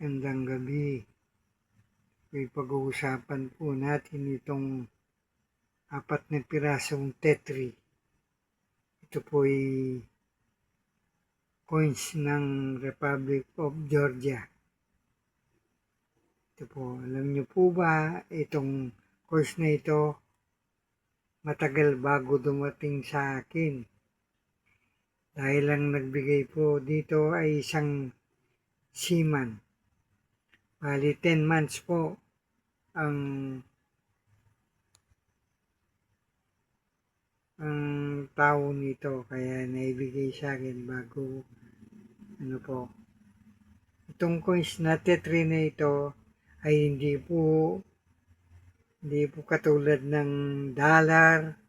Magandang gabi. May pag-uusapan po natin itong 4 na pirasong Tetri. Ito po ay coins ng Republic of Georgia. Ito po, alam niyo po ba itong coins na ito matagal bago dumating sa akin? Dahil lang nagbigay po dito ay isang seaman. Bali 10 months po ang tao nito, kaya naibigay sa akin bago po. Itong coins na Tetri na ito ay hindi po katulad ng dollar,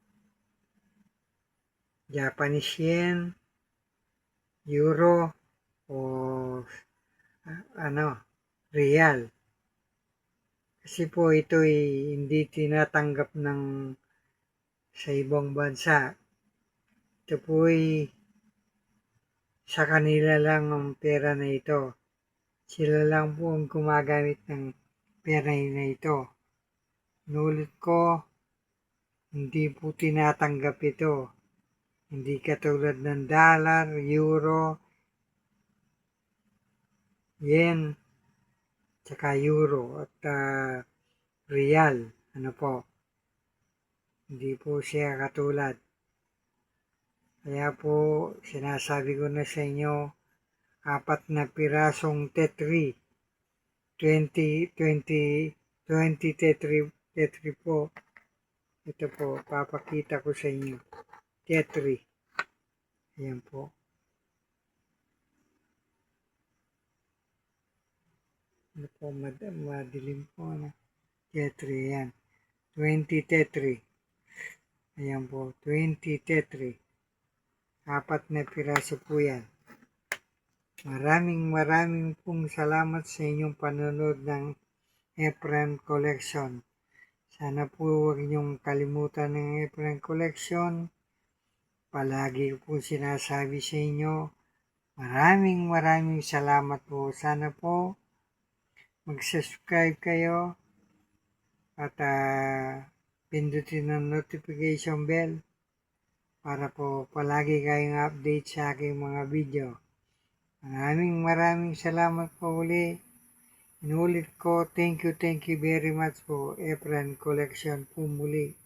Japanese yen, euro, o real. Kasi po ito ay hindi tinatanggap sa ibang bansa. Ito po ay sa kanila lang ang pera na ito. Sila lang po ang gumagamit ng pera na ito. Nulit ko, hindi po tinatanggap ito. Hindi katulad ng dollar, euro, yen, tsaka euro at real. Hindi po siya katulad. Kaya po sinasabi ko na sa inyo, 4 na pirasong Tetri. 20 Tetri po. Ito po, papakita ko sa inyo. Tetri. Ayan po. Ano po, madilim po na. Tetri, yan. 20 Tetri. Ayan po, 20 Tetri. 4 na piraso po yan. Maraming pong salamat sa inyong panonood ng Efren Collection. Sana po huwag niyong kalimutan ng Efren Collection. Palagi po sinasabi sa inyo, maraming salamat po. Sana po mag-subscribe kayo at pindutin ang notification bell para po palagi kayong update sa aking mga video. Maraming salamat po uli. Inulit ko, thank you very much po. Efren Collection po muli.